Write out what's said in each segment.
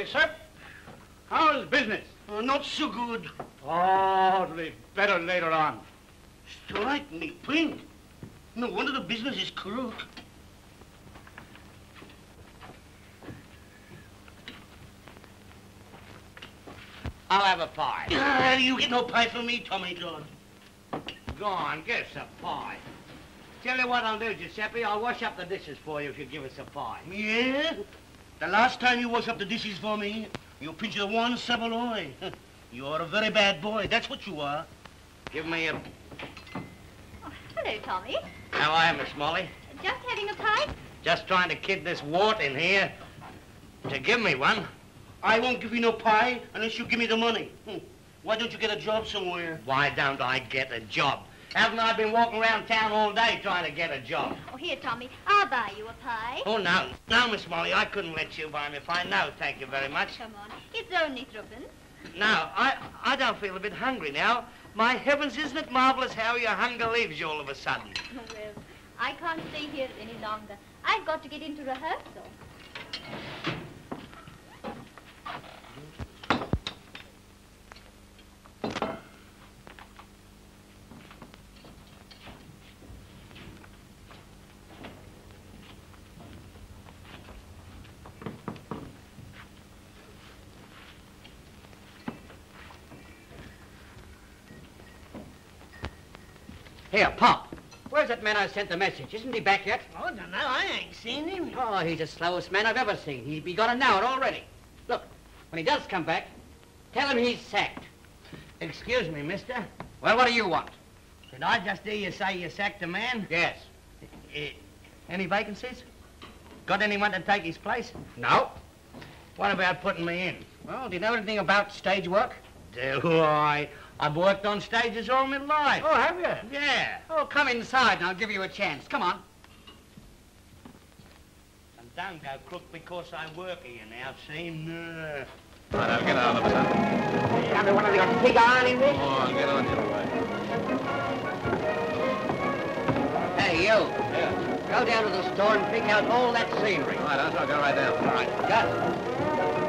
you, sir. How's business? Not so good. Oh, it'll be better later on. Strike me pink. No wonder the business is crook. I'll have a pie. You get no pie from me, Tommy John. Go on, give us a pie. Tell you what I'll do, Giuseppe. I'll wash up the dishes for you if you give us a pie. Yeah? The last time you wash up the dishes for me, you pinched the one saveloy. You're a very bad boy. That's what you are. Give me a... Oh, hello, Tommy. How are you, Miss Molly? Just having a pie? Just trying to kid this wart in here to give me one. I won't give you no pie unless you give me the money. Why don't you get a job somewhere? Why don't I get a job? Haven't I been walking around town all day trying to get a job? Oh, here, Tommy. I'll buy you a pie. Oh, no. No, Miss Molly, I couldn't let you buy me a pie. No, thank you very much. Come on. It's only threepence. No, I don't feel a bit hungry now. My heavens, isn't it marvelous how your hunger leaves you all of a sudden? Well, I can't stay here any longer. I've got to get into rehearsal. Here, Pop. Where's that man I sent the message? Isn't he back yet? I don't know. I ain't seen him. Oh, he's the slowest man I've ever seen. He'd be gone an hour already. Look, when he does come back, tell him he's sacked. Excuse me, mister. Well, what do you want? Did I just hear you say you sacked a man? Yes. Any vacancies? Got anyone to take his place? No. What about putting me in? Well, do you know anything about stage work? Do I? I've worked on stages all my life. Oh, have you? Yeah. Oh, come inside and I'll give you a chance. Come on. And don't go crook because I work here now, see? No. Right, I'll get out of it, son. You under one of your big iron in this? Come on, get on your way. Hey, you. Yeah. Go down to the store and pick out all that scenery. Right, I'll go right down. All right, got it.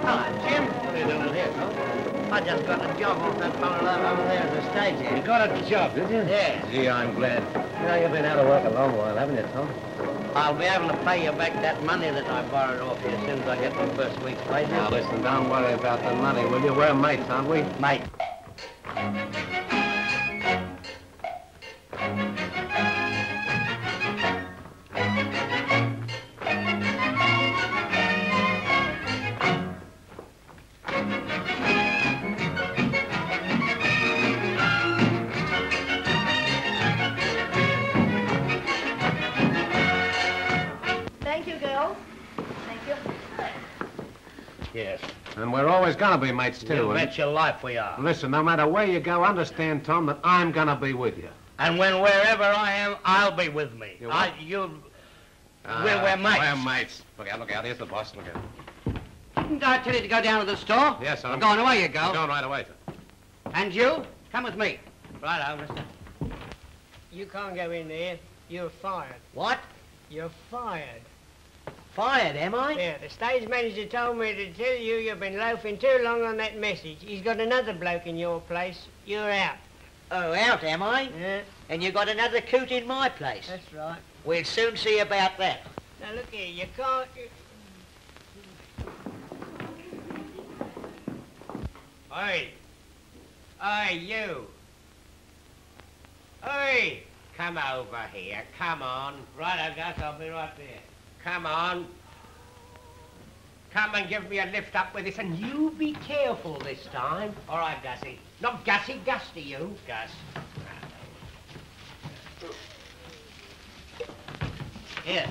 Hello, Jim. What are you doing here, son? I just got a job off that fellow over there at the stage here. You got a job, did you? Yeah. Gee, I'm glad. You know, you've been out of work a long while, haven't you, Tom? I'll be able to pay you back that money that I borrowed off you as soon as I get my first week's wages. Now, listen, don't worry about the money, will you? We're mates, aren't we? Mate. Thank you, girls. Thank you. Yes. And we're always gonna be mates, too. You and- bet your life we are. Listen, no matter where you go, understand, Tom, that I'm gonna be with you. And wherever I am, I'll be with me. You what? We're mates. We're mates. Look out, here's the boss. Look at. Didn't I tell you to go down to the store? Yes, sir. I'm going away you go. I'm going right away, sir. And you, come with me. Righto, mister. You can't go in there. You're fired. What? You're fired. Fired, am I? Yeah, the stage manager told me to tell you you've been loafing too long on that message. He's got another bloke in your place. You're out. Oh, out, am I? Yeah, And you got another coot in my place. that's right. We'll soon see about that. Now look here, you can't... Oi! Oi, you! Oi! Come over here, come on. Right, Gus, I'll be right there. Come on. Come and give me a lift up with this, and you be careful this time. All right, Gussie. Not Gussie, Gus to you. Gus. Here.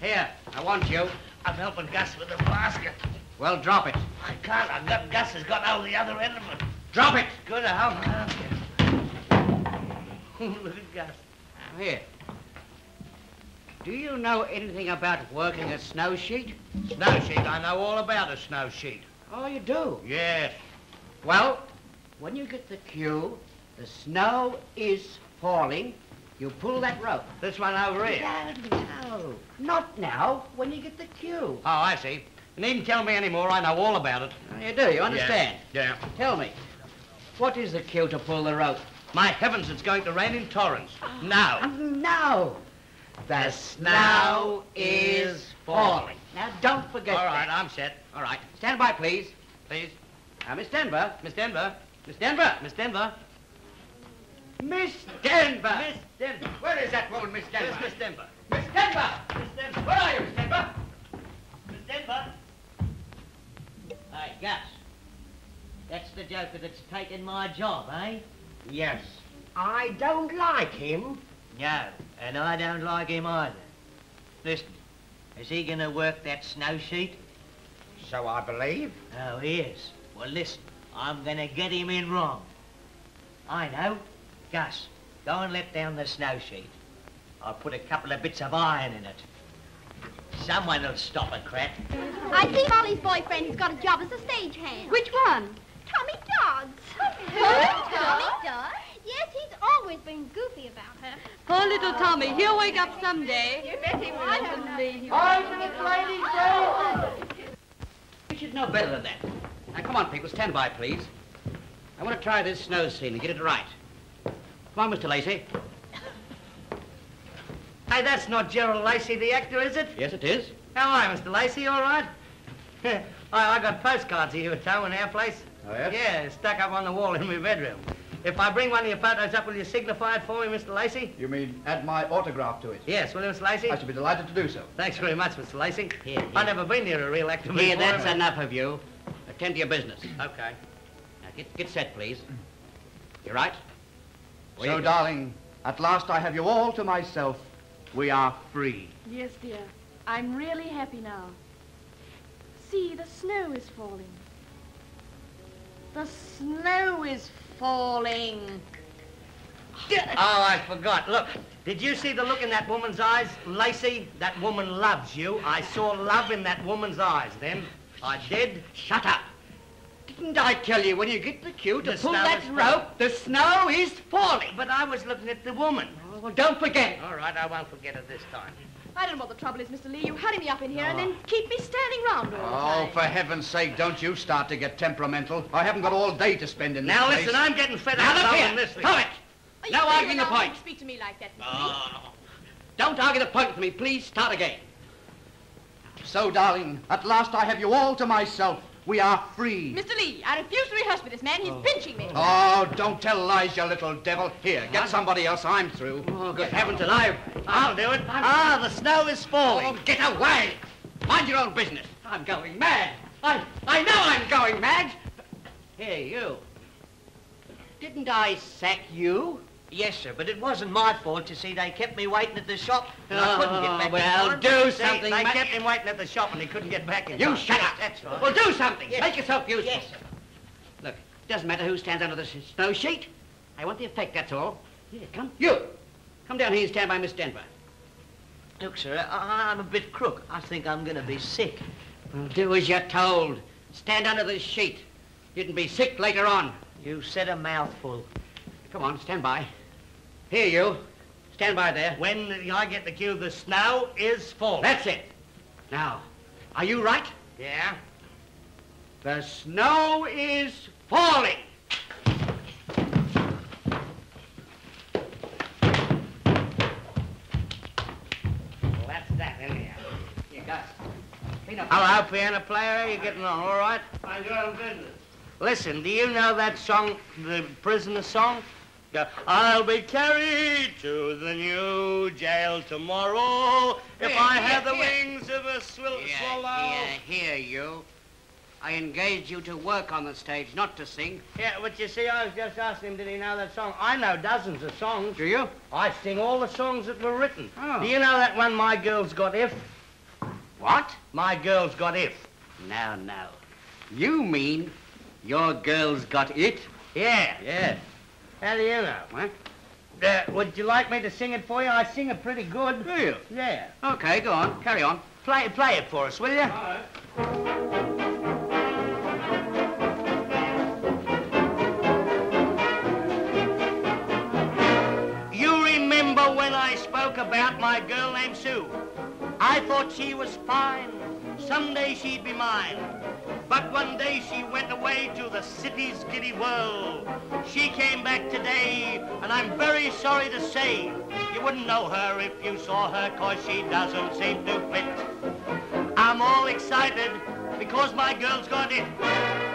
Here, I want you. I'm helping Gus with the basket. Well, drop it. I can't. Gus has got out the other end of it. Drop it! Good to help you. Look at Gus. Here. Do you know anything about working a snow sheet? Snow sheet. I know all about a snow sheet. Oh, you do? Yes. Well, when you get the cue, the snow is falling, you pull that rope. This one over here. No, not now, when you get the cue. Oh, I see. You needn't tell me any more. I know all about it. Oh, you do, you understand? Yeah. Tell me, what is the cue to pull the rope? My heavens, it's going to rain in torrents. Now. No. The snow is falling. Now, don't forget All right, that. I'm set. All right. Stand by, please. Please. Miss Denver. Miss Denver. Miss Denver. Miss Denver. Miss Denver. Miss Denver. Where is that woman, Miss Denver? Where's Miss Denver? Miss Denver. Miss Denver. Where are you, Miss Denver? Miss Denver. Hey, Gus. That's the joker that's taken my job, eh? Yes. I don't like him. No, and I don't like him either. Listen, is he going to work that snow sheet? So I believe. Oh, he is. Well, listen, I'm going to get him in wrong. I know. Gus, go and let down the snow sheet. I'll put a couple of bits of iron in it. Someone will stop a crack. I see Molly's boyfriend who's got a job as a stagehand. Which one? Tommy Dodds. Tommy Dodds? Yes, he's always been goofy about her. Poor little Tommy. He'll wake up someday. You bet he will. I don't know. Hi, Miss Lady. You should know better than that. Now, come on, people. Stand by, please. I want to try this snow scene and get it right. Come on, Mr. Lacey. Hey, that's not Gerald Lacey, the actor, is it? Yes, it is. How are you, Mr. Lacey? All right? I got postcards of you at home in our place. Oh, yes? Yeah, stuck up on the wall in my bedroom. If I bring one of your photos up, will you signify it for me, Mr. Lacey? You mean add my autograph to it? Yes, will you, Mr. Lacey? I should be delighted to do so. Thanks very much, Mr. Lacey. Here. I've never been near a real actor Here, before. that's enough of you. Attend to your business. Okay. Now, get set, please. You right? Where So, you go? darling, at last I have you all to myself. We are free. Yes, dear. I'm really happy now. See, the snow is falling. The snow is falling. Oh, I forgot. Look, did you see the look in that woman's eyes? Lacey, that woman loves you. I saw love in that woman's eyes then. I did. Shut up. Didn't I tell you when you get the cue to The pull snow that is rope, the snow is falling? But I was looking at the woman. Oh, well, don't forget. All right, I won't forget it this time. I don't know what the trouble is, Mr. Lee. You hurry me up in here and then keep me standing round all the Oh, time. for heaven's sake, don't you start to get temperamental. I haven't got all day to spend in this Now place. listen, I'm getting fed Now up look of here. this thing. Stop it. Are you No really arguing the allowed point. to speak to me like that, Mr. Lee? Don't argue the point with me. Please start again. So, darling, at last I have you all to myself. We are free. Mr. Lee, I refuse to rehearse with this man. He's pinching me. Oh, don't tell lies, you little devil. Here, get somebody else. I'm through. Oh, good heavens alive. I'll do it. Ah, the snow is falling. Oh, get away. Mind your own business. I'm going mad. I know I'm going mad. Here, you. Didn't I sack you? Yes, sir, but it wasn't my fault. You see, they kept me waiting at the shop, and I couldn't get back well, in time. do See, something. they ma- kept him waiting at the shop and he couldn't get back in You time. shut up. That's right. Well, do something. Yes. Make yourself useful. Yes, sir. Look, it doesn't matter who stands under the snow sheet. I want the effect, that's all. Here, come. You. Come down here and stand by Miss Denver. Look, sir, I'm a bit crook. I think I'm going to be sick. Well, do as you're told. Stand under the sheet. You can be sick later on. You said a mouthful. Come on, stand by. Here, you. Stand by there. When I get the cue, the snow is falling. That's it. Now, are you right? Yeah? The snow is falling. Well, that's that, anyhow. Here, Gus. Clean up. Hello, piano player. You getting on all right? I'm doing business. Listen, do you know that song, the prisoner song? Go, I'll be carried to the new jail tomorrow if Here, I here, have the here. wings of a swallow. Here, you. I engaged you to work on the stage, not to sing. Yeah, but you see, I was just asking him, did he know that song? I know dozens of songs. Do you? I sing all the songs that were written. Oh. Do you know that one, My Girl's Got If? What? My Girl's Got If. Now. You mean your girl's got it? Yeah. Yeah. How do you know? What? Would you like me to sing it for you? I sing it pretty good. Do you? Yeah. Okay, go on. Carry on. Play it for us, will you? You remember when I spoke spoke about my girl named Sue. I thought she was fine. Someday she'd be mine. But one day she went away to the city's giddy whirl. She came back today, and I'm very sorry to say you wouldn't know her if you saw her, 'cause she doesn't seem to fit. I'm all excited because my girl's got it.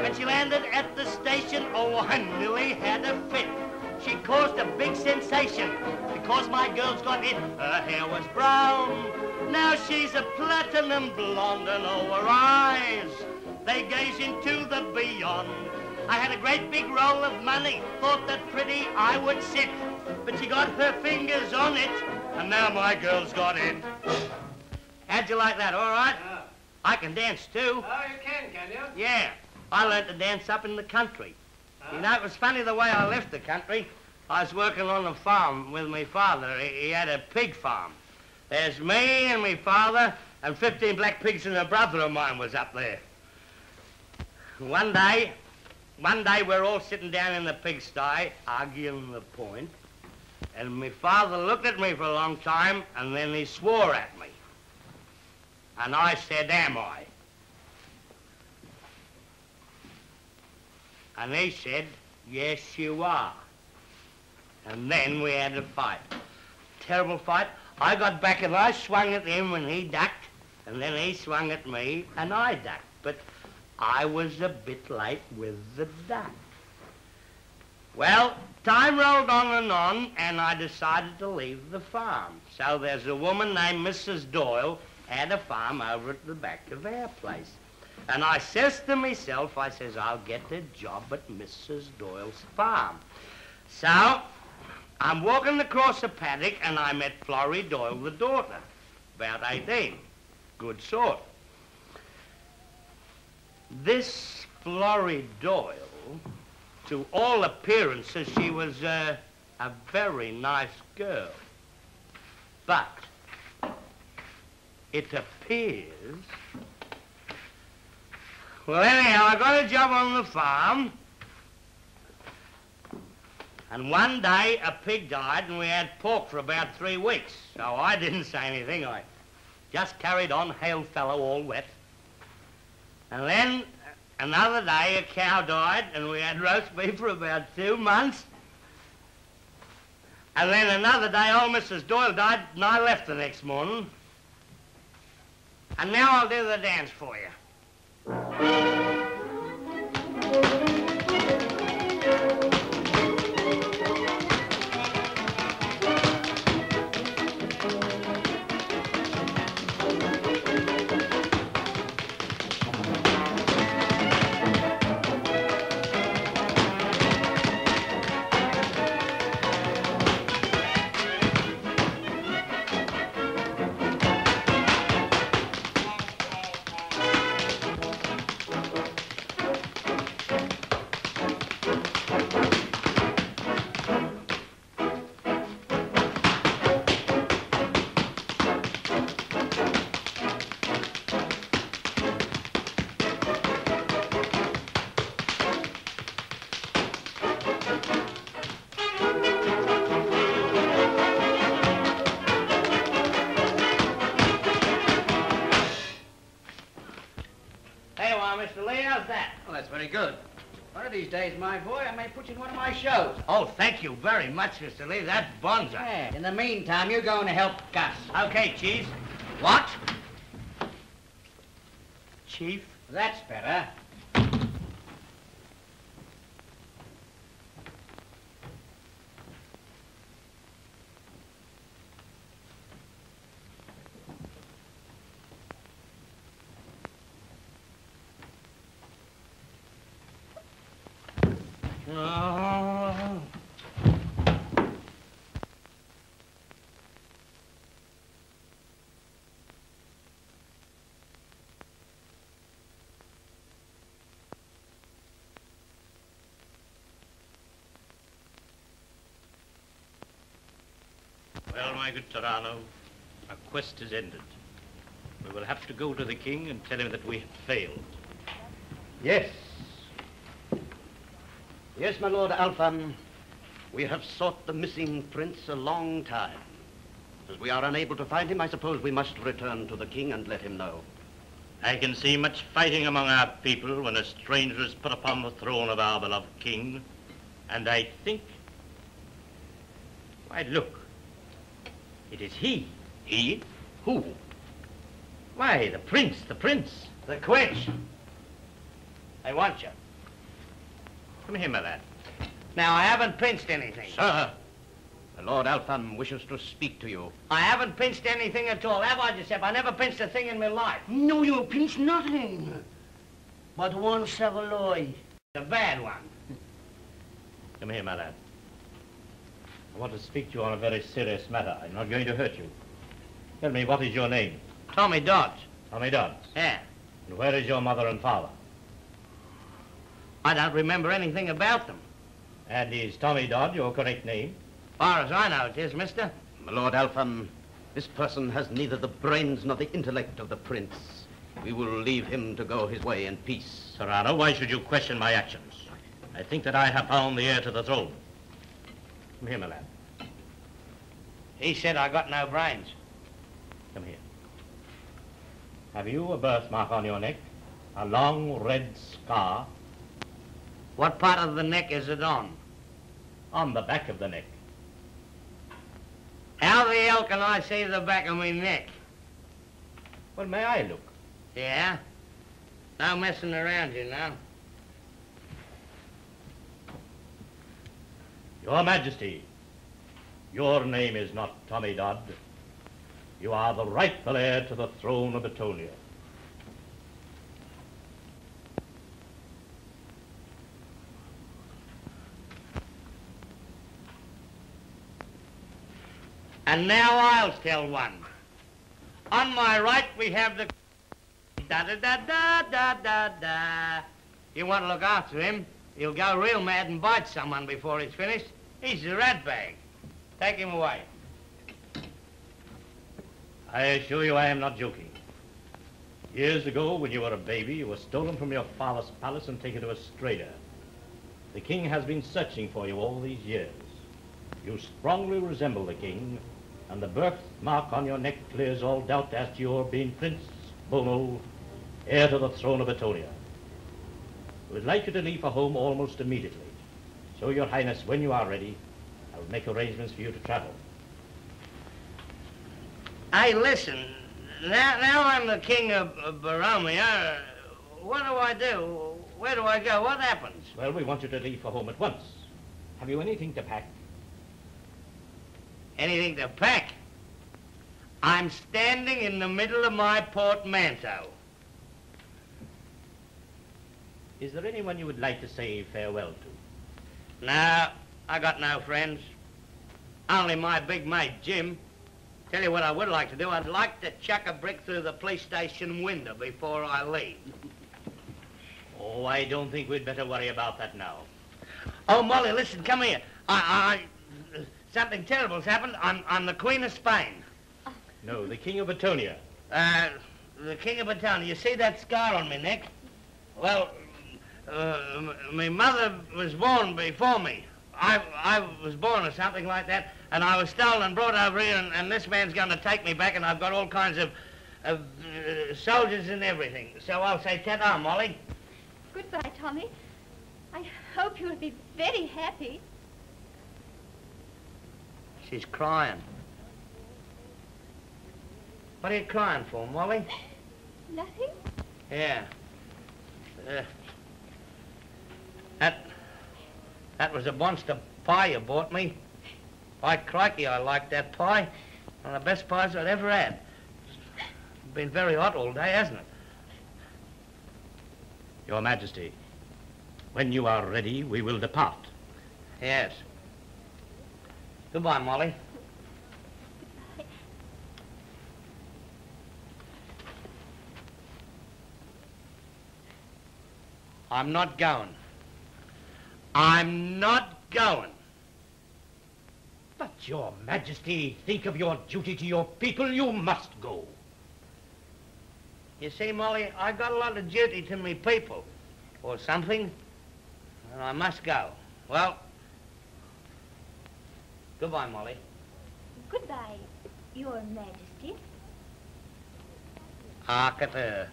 When she landed at the station, oh, I nearly had a fit. She caused a big sensation because my girl's got it. Her hair was brown, now she's a platinum blonde, and oh, her eyes, they gaze into the beyond. I had a great big roll of money, thought that pretty I would sit, but she got her fingers on it, and now my girl's got it. How'd you like that, all right? I can dance too. Oh, you can you? Yeah, I learned to dance up in the country. You know, it was funny the way I left the country. I was working on a farm with my father. He had a pig farm. There's me and my father and 15 black pigs, and a brother of mine was up there. One day we're all sitting down in the pigsty arguing the point, and my father looked at me for a long time, and then he swore at me. And I said, am I? And he said, yes, you are. And then we had a fight. Terrible fight. I got back and I swung at him and he ducked, and then he swung at me and I ducked. But I was a bit late with the duck. Well, time rolled on, and I decided to leave the farm. So there's a woman named Mrs. Doyle had a farm over at the back of our place. And I says to myself, I says, I'll get a job at Mrs. Doyle's farm. So I'm walking across the paddock and I met Florrie Doyle, the daughter, about 18. Good sort. This Florrie Doyle, to all appearances, she was a very nice girl. But it appears... Well, anyhow, I got a job on the farm, and one day a pig died and we had pork for about 3 weeks. So I didn't say anything. I just carried on, hail fellow, all wet. And then another day a cow died and we had roast beef for about 2 months. And then another day old Mrs. Doyle died and I left the next morning. And now I'll do the dance for you. Very good. One of these days, my boy, I may put you in one of my shows. Oh, thank you very much, Mr. Lee. That's bonza. Yeah. In the meantime, you're going to help Gus. Okay, Chief. What? Chief? That's better. Oh. Well, my good Tirano, our quest is ended. We will have to go to the king and tell him that we have failed. Yes. Yes, my Lord Alpha. We have sought the missing prince a long time. As we are unable to find him, I suppose we must return to the king and let him know. I can see much fighting among our people when a stranger is put upon the throne of our beloved king. And I think... Why, look. It is he. He? Who? Why, the prince, the prince. The quench. I want you. Come here, my lad. Now, I haven't pinched anything. Sir, the Lord Altham wishes to speak to you. I haven't pinched anything at all, have I, Giuseppe? I never pinched a thing in my life. No, you pinch nothing. But one Savoy. The bad one. Come here, my lad. I want to speak to you on a very serious matter. I'm not going to hurt you. Tell me, what is your name? Tommy Dodds. Tommy Dodds. Yeah. And where is your mother and father? I don't remember anything about them. And is Tommy Dodd your correct name? Far as I know it is, mister. My Lord Altham, this person has neither the brains nor the intellect of the prince. We will leave him to go his way in peace. Serrano, why should you question my actions? I think that I have found the heir to the throne. Come here, my lad. He said I got no brains. Come here. Have you a birthmark on your neck? A long red scar? What part of the neck is it on? On the back of the neck. How the hell can I see the back of my neck? Well, may I look? Yeah? No messing around, you know. Your Majesty, your name is not Tommy Dodd. You are the rightful heir to the throne of Etonia. And now I'll tell one. On my right, we have the... Da-da-da-da-da-da-da. You want to look after him, he'll go real mad and bite someone before he's finished. He's a rat bag. Take him away. I assure you I am not joking. Years ago, when you were a baby, you were stolen from your father's palace and taken to Australia. The king has been searching for you all these years. You strongly resemble the king, and the birthmark on your neck clears all doubt as to your being Prince Bono, heir to the throne of Etonia. We would like you to leave for home almost immediately. So, Your Highness, when you are ready, I will make arrangements for you to travel. Hey, listen. Now I'm the king of Boromeo. What do I do? Where do I go? What happens? Well, we want you to leave for home at once. Have you anything to pack? Anything to pack? I'm standing in the middle of my portmanteau. Is there anyone you would like to say farewell to? No, I got no friends. Only my big mate, Jim. Tell you what I would like to do. I'd like to chuck a brick through the police station window before I leave. Oh, I don't think we'd better worry about that now. Oh, Molly, listen, come here. Something terrible's happened. I'm the Queen of Spain. No, the King of Etonia. The King of Etonia. You see that scar on my neck? Well, my mother was born before me. I was born or something like that, and I was stolen and brought over here, and this man's going to take me back, and I've got all kinds of soldiers and everything. So I'll say ta-da, Molly. Goodbye, Tommy. I hope you will be very happy. She's crying. What are you crying for, Molly? Nothing? Yeah. That was a monster pie you bought me. By crikey, I liked that pie. One of the best pies I'd ever had. It's been very hot all day, hasn't it? Your Majesty, when you are ready, we will depart. Yes. Goodbye, Molly. I'm not going. I'm not going. But, Your Majesty, think of your duty to your people. You must go. You see, Molly, I got a lot of duty to me people, or something, and I must go. Well, goodbye, Molly. Goodbye, Your Majesty. Hark at her.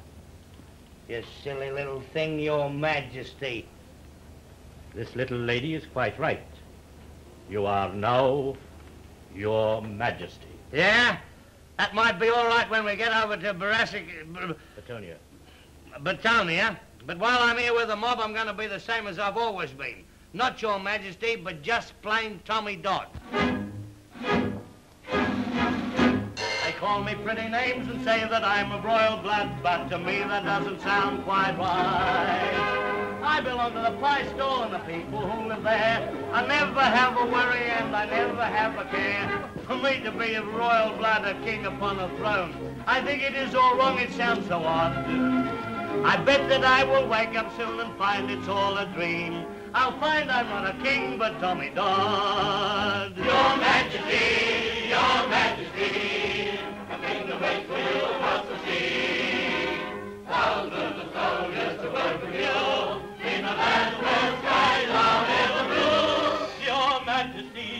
You silly little thing, Your Majesty. This little lady is quite right. You are now Your Majesty. Yeah? That might be all right when we get over to Batonia. Batonia. But while I'm here with the mob, I'm going to be the same as I've always been. Not Your Majesty, but just plain Tommy Dodd. They call me pretty names and say that I'm of royal blood, but to me that doesn't sound quite right. I belong to the pie store and the people who live there. I never have a worry and I never have a care. For me to be of royal blood, a king upon a throne, I think it is all wrong, it sounds so odd. I bet that I will wake up soon and find it's all a dream. I'll find I'm not a king, but Tommy Dodd. Your Majesty, Your Majesty, a kingdom waits for you across the sea. Thousands of soldiers to work for you in a land where skies are never blue. Your Majesty,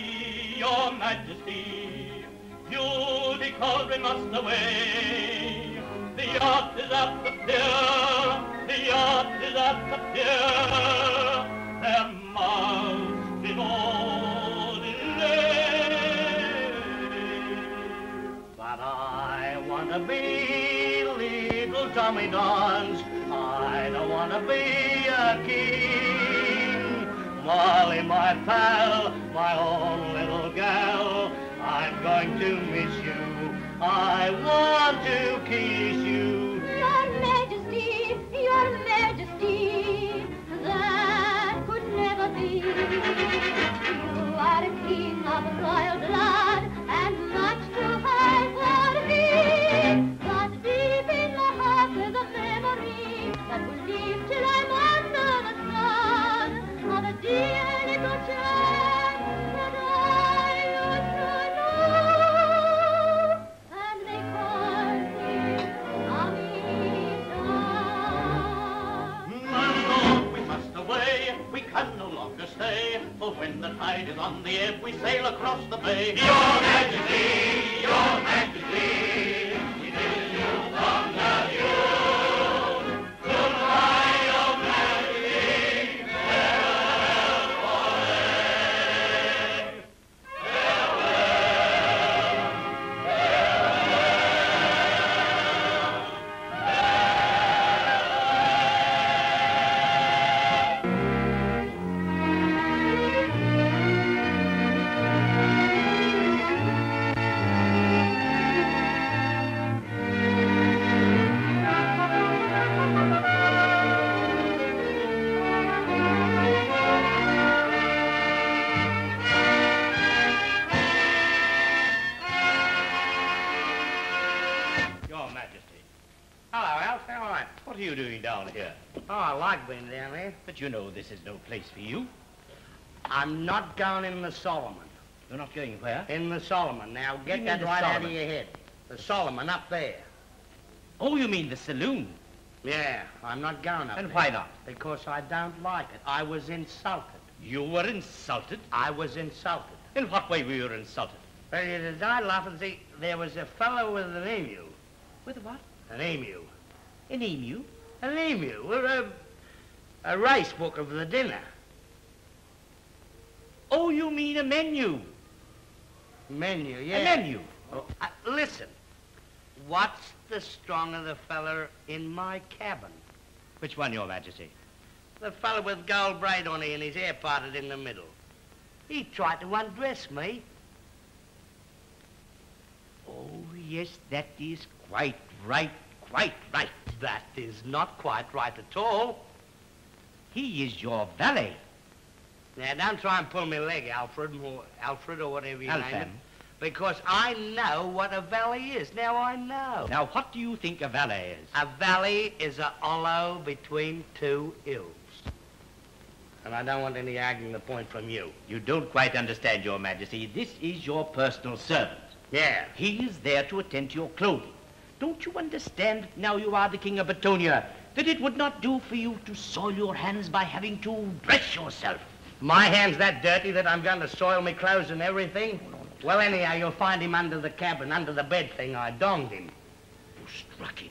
Your Majesty, beauty cauldron must away. The yacht is at the pier, the yacht is at the pier. There must be no delay. But I want to be little Tommy Dons. I don't want to be a king. Molly, my pal, my own little gal, I'm going to miss you. I want to kiss you. Your Majesty, Your Majesty, that could never be. You are a king of royal blood, and much too high for me. But deep in my heart there's a memory that will live till I'm under the sun of a dear little child that I used to know. And they call me Tommy Dodd. My lord, we must away, we can no longer stay. For when the tide is on the ebb, we sail across the bay. Your Majesty, Your Majesty, we bid you from the view. Goodbye, Your Majesty, farewell forever. Your Majesty. Hello, Alf. How are you? What are you doing down here? Oh, I like being down there. But you know this is no place for you. I'm not going in the Solomon. You're not going where? In the Solomon. Now, You get mean that the right out of Solomon? your head. The Solomon up there. Oh, you mean the saloon? Yeah, I'm not going up And there. why not? Because I don't like it. I was insulted. You were insulted? I was insulted. In what way were you insulted? Well, you did I laugh and see, there was a fellow with an emu. With what? An emu. An emu? An emu, or a race book of the dinner. Oh, you mean a menu? Menu, yeah. A menu? Oh, listen, what's the strong of the fella in my cabin? Which one, Your Majesty? The fella with gold braid on it and his hair parted in the middle. He tried to undress me. Oh, yes, that is quite right, quite right. That is not quite right at all. He is your valet. Now, don't try and pull me leg, Alfred, or whatever you name it. Alfred. Because I know what a valet is. Now I know. Now, what do you think a valet is? A valley is a hollow between two hills. And I don't want any arguing the point from you. You don't quite understand, Your Majesty. This is your personal servant. Yeah. He is there to attend to your clothing. Don't you understand, now you are the King of Batonia, that it would not do for you to soil your hands by having to dress yourself? My hand's that dirty that I'm going to soil me clothes and everything? Well, anyhow, you'll find him under the cabin, under the bed thing. I donged him. You struck him.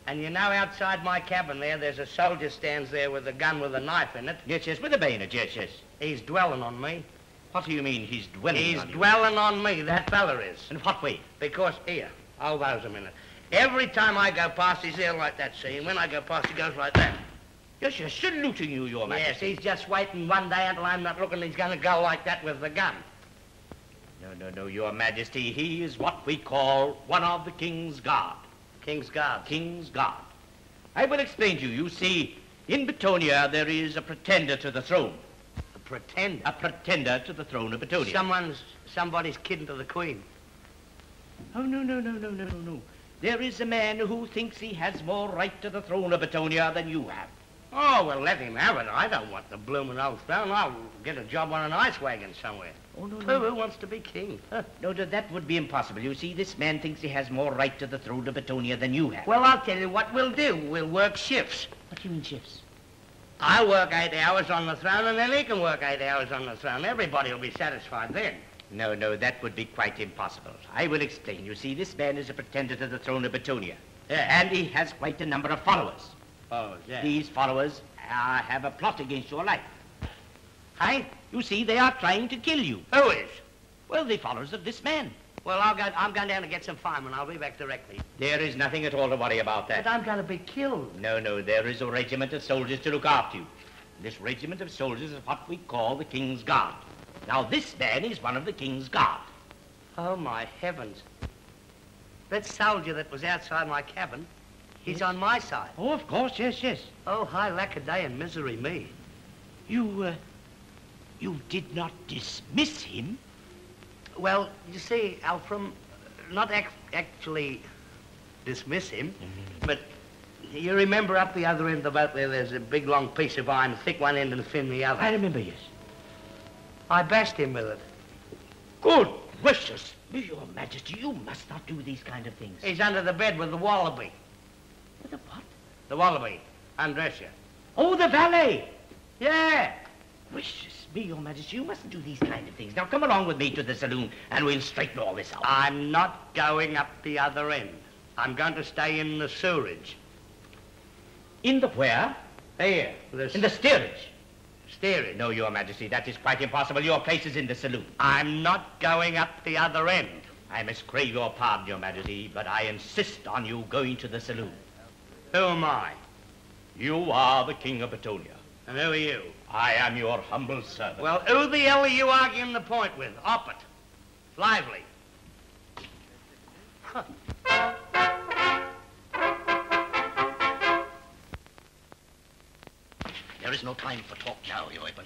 And you know, outside my cabin there's a soldier stands there with a gun with a knife in it. Yes, yes, with a bayonet, yes, yes. He's dwelling on me. What do you mean he's dwelling He's on you? dwelling on me, that fella is. In what way? Because, here, hold those a minute. Every time I go past, he's there like that, see? And when I go past, he goes like that. Yes, yes, saluting you, Your Yes, Majesty. he's just waiting one day until I'm not looking, he's going to go like that with the gun. No, Your Majesty. He is what we call one of the King's Guard. King's Guard. King's Guard. I will explain to you. You see, in Batonia, there is a pretender to the throne. A pretender? A pretender to the throne of Batonia. Somebody's kidding to the Queen. Oh, no. There is a man who thinks he has more right to the throne of Batonia than you have. Oh, well, let him have it. I don't want the blooming old throne. I'll get a job on an ice wagon somewhere. Oh, no. Who wants to be king? No, that would be impossible. You see, this man thinks he has more right to the throne of Batonia than you have. Well, I'll tell you what we'll do. We'll work shifts. What do you mean shifts? I'll work 8 hours on the throne, and then he can work 8 hours on the throne. Everybody will be satisfied then. No, that would be quite impossible. I will explain. You see, this man is a pretender to the throne of Batonia. Yeah. And he has quite a number of followers. Oh, yeah. These followers have a plot against your life. Hey? You see, they are trying to kill you. Who is? Well, the followers of this man. Well, I'm going down to get some firemen. I'll be back directly. There is nothing at all to worry about that. But I'm going to be killed. No, there is a regiment of soldiers to look after you. This regiment of soldiers is what we call the King's Guard. Now, this man is one of the King's Guard. Oh, my heavens. That soldier that was outside my cabin, he's on my side. Oh, of course, yes. Oh, hi, lackaday and misery me. You did not dismiss him? Well, you see, Alfred, not actually dismiss him, but you remember up the other end of the boat there's a big long piece of iron, thick one end and thin the other. I remember, yes. I bashed him with it. Good gracious. Your Majesty, you must not do these kind of things. He's under the bed with the wallaby. With the what? The wallaby. Undress you. Oh, the valet. Yeah. Gracious me, Your Majesty, you mustn't do these kind of things. Now, come along with me to the saloon, and we'll straighten all this out. I'm not going up the other end. I'm going to stay in the sewerage. In the where? Here. In the steerage. Steerage? No, Your Majesty, that is quite impossible. Your place is in the saloon. I'm not going up the other end. I must crave your pardon, Your Majesty, but I insist on you going to the saloon. Who am I? You are the King of Batonia. And who are you? I am your humble servant. Well, who the hell are you arguing the point with? Op it. Lively. Huh. There is no time for talk now, Yoiben.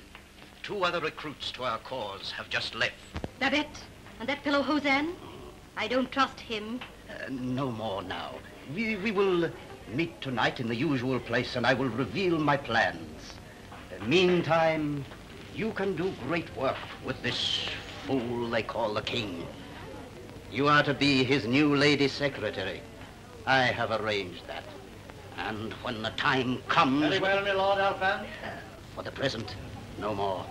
2 other recruits to our cause have just left. Babette and that fellow Hosen, I don't trust him. No more now. We will meet tonight in the usual place, and I will reveal my plans. Meantime, you can do great work with this fool they call the king. You are to be his new lady secretary. I have arranged that. And when the time comes... Very well, my Lord Alfred. For the present, no more.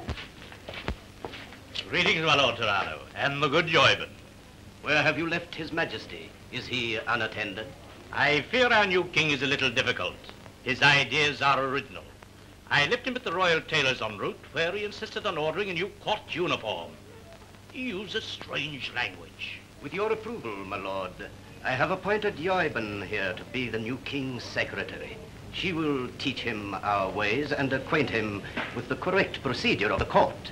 Greetings, my Lord Tirano, and the good Yoiben. Where have you left His Majesty? Is he unattended? I fear our new king is a little difficult. His ideas are original. I left him at the Royal Tailors en route, where he insisted on ordering a new court uniform. He uses strange language. With your approval, my lord, I have appointed Yoiben here to be the new king's secretary. She will teach him our ways and acquaint him with the correct procedure of the court.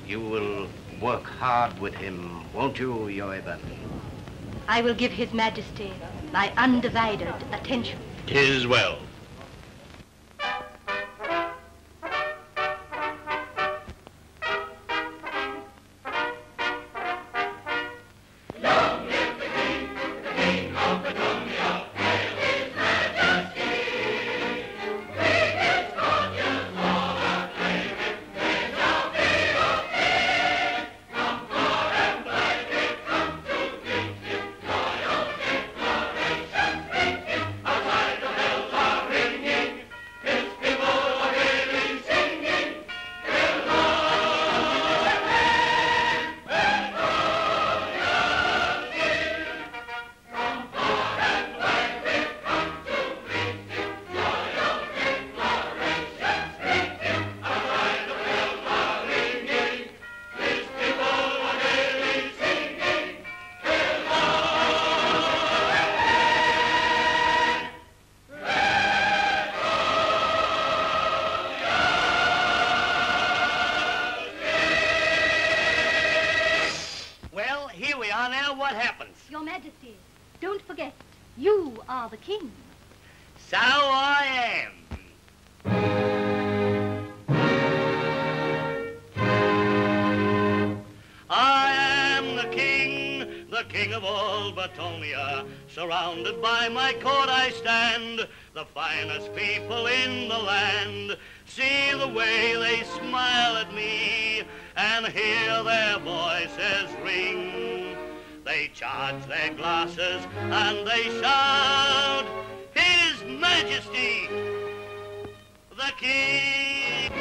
You will work hard with him, won't you, Yoiben? I will give His Majesty my undivided attention. 'Tis well. Your Majesty. Don't forget, you are the king. So I am. I am the king of all Batonia. Surrounded by my court I stand, the finest people in the land. See the way they smile at me and hear their voices ring. They charge their glasses and they shout, His Majesty, the King.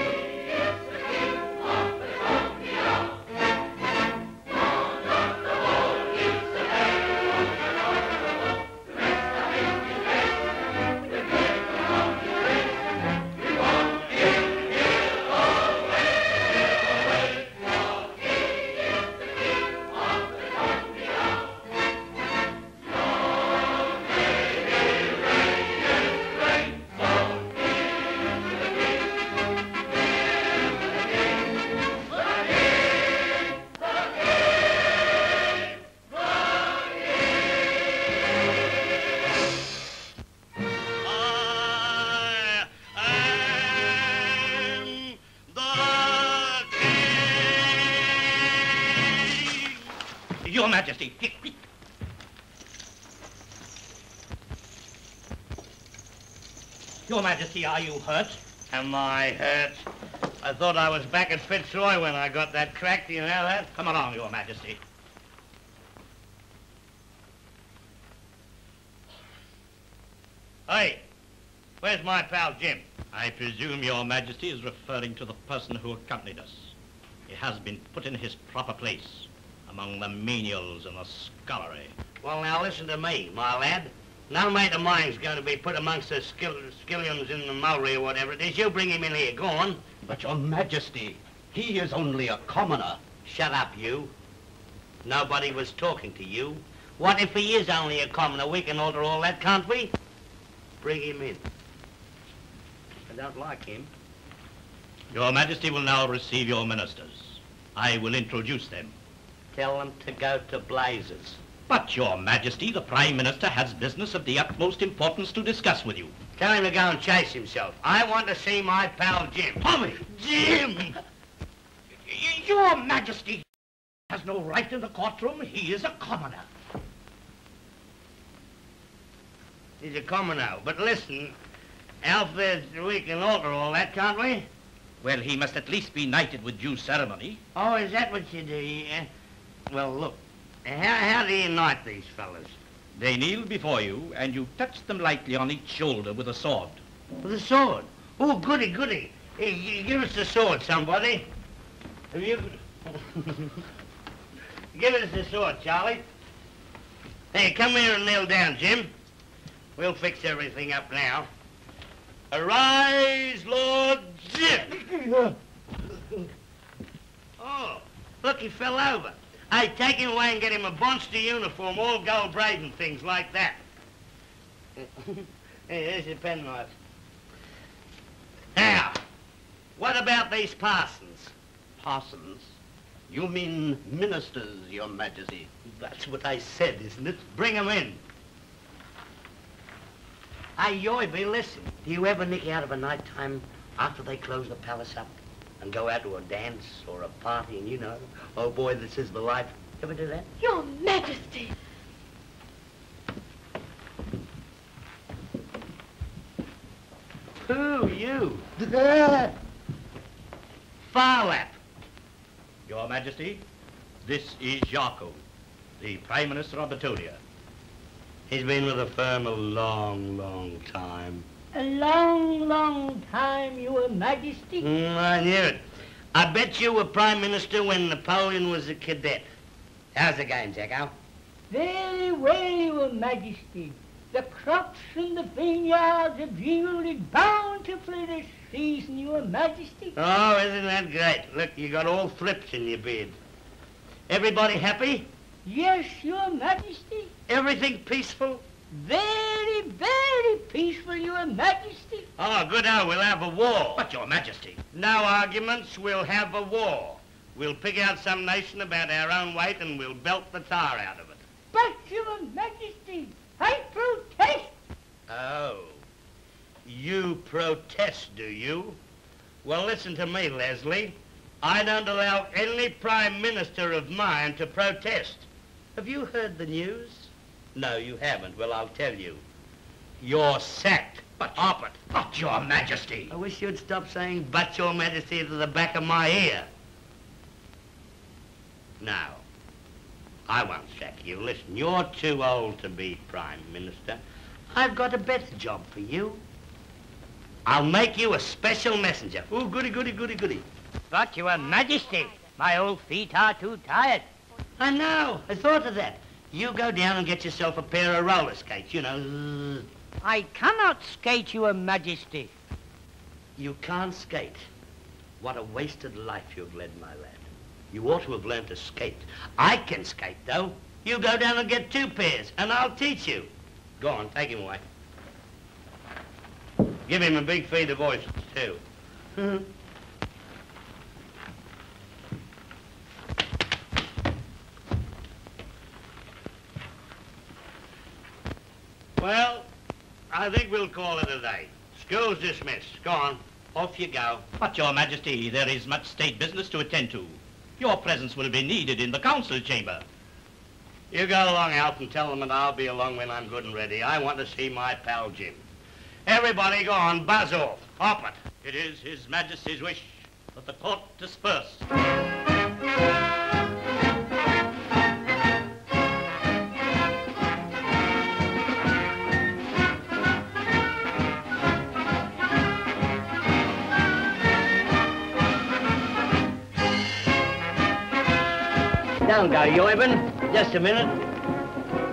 Your Majesty. Your Majesty, are you hurt? Am I hurt? I thought I was back at Fitzroy when I got that crack. Do you know that? Come along, Your Majesty. Hey, where's my pal Jim? I presume Your Majesty is referring to the person who accompanied us. He has been put in his proper place among the menials and the scullery. Well, now listen to me, my lad. No mate of mine's going to be put amongst the skillions in the mullery or whatever it is. You bring him in here. Go on. But, Your Majesty, he is only a commoner. Shut up, you. Nobody was talking to you. What if he is only a commoner? We can alter all that, can't we? Bring him in. I don't like him. Your Majesty will now receive your ministers. I will introduce them. Tell them to go to blazes. But, Your Majesty, the Prime Minister has business of the utmost importance to discuss with you. Tell him to go and chase himself. I want to see my pal Jim. Tommy! Jim! Your Majesty has no right in the courtroom. He is a commoner. He's a commoner. But listen, Alfred, we can alter all that, can't we? Well, he must at least be knighted with due ceremony. Oh, is that what you do? Yeah? Well, look, how do you knight these fellas? They kneel before you, and you touch them lightly on each shoulder with a sword. With a sword? Oh, goody, goody. Hey, give us the sword, somebody. Have you... Give us the sword, Charlie. Hey, come here and kneel down, Jim. We'll fix everything up now. Arise, Lord Jim! Oh, look, he fell over. Hey, take him away and get him a monster uniform, all gold braid and things like that. Hey, there's your penknife. Now, what about these parsons? Parsons? You mean ministers, Your Majesty? That's what I said, isn't it? Bring them in. Hey, Yoiby, listen. Do you ever nick out of a night time after they close the palace up and go out to a dance or a party and, you know, oh boy, this is the life? Ever do that? Your Majesty! Who, you? Farlap. Your Majesty, this is Jaco, the Prime Minister of Batonia. He's been with the firm a long, long time. A long, long time, Your Majesty. I knew it. I bet you were Prime Minister when Napoleon was a cadet. How's it going, Jacko? Very well, Your Majesty. The crops in the vineyards have yielded bountifully this season, Your Majesty. Oh, isn't that great? Look, you got all flips in your beard. Everybody happy? Yes, Your Majesty. Everything peaceful? Very, very peaceful, Your Majesty. Oh, good. Oh, we'll have a war. But, Your Majesty. No arguments. We'll have a war. We'll pick out some nation about our own weight and we'll belt the tar out of it. But, Your Majesty, I protest. Oh, you protest, do you? Well, listen to me, Leslie. I don't allow any Prime Minister of mine to protest. Have you heard the news? No, you haven't. Well, I'll tell you. You're sacked. But, Your Majesty. I wish you'd stop saying "but Your Majesty" to the back of my ear. Now, I won't sack you. Listen, you're too old to be Prime Minister. I've got a better job for you. I'll make you a special messenger. Ooh, goody, goody, goody, goody. But, Your Majesty, my old feet are too tired. I know. I thought of that. You go down and get yourself a pair of roller skates, you know. I cannot skate, Your Majesty. You can't skate. What a wasted life you've led, my lad. You ought to have learned to skate. I can skate, though. You go down and get 2 pairs, and I'll teach you. Go on, take him away. Give him a big feed of oysters, too. Well, I think we'll call it a day. School's dismissed. Go on. Off you go. But, Your Majesty, there is much state business to attend to. Your presence will be needed in the council chamber. You go along, Alf, and tell them that I'll be along when I'm good and ready. I want to see my pal Jim. Everybody go on, buzz off. Hop it. It is His Majesty's wish that the court disperse. Don't go, Yoiben. Just a minute.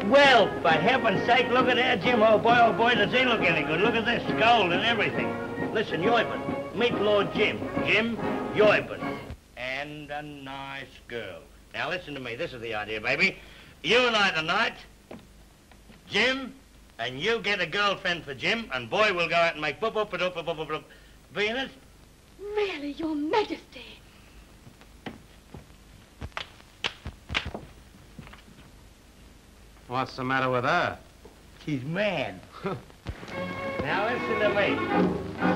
Well, for heaven's sake, look at that, Jim. Oh, boy, does he look any good. Look at this, gold and everything. Listen, Yoiben, meet Lord Jim. Jim, Yoiben. And a nice girl. Now, listen to me. This is the idea, baby. You and I tonight, Jim, and you get a girlfriend for Jim, and boy will go out and make boop. Be in it? Really, Your Majesty. What's the matter with her? She's mad. Now listen to me.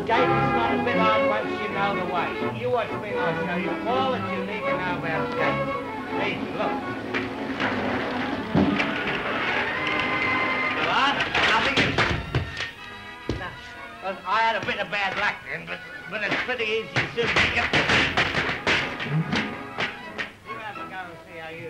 Skating's not a bit on once you know the way. You watch me and I'll show you all that you need to know about skating. Hey, look. Nothing is... No. Well, I had a bit of bad luck then, but it's pretty easy to soon pick up. You have to go and see how you do.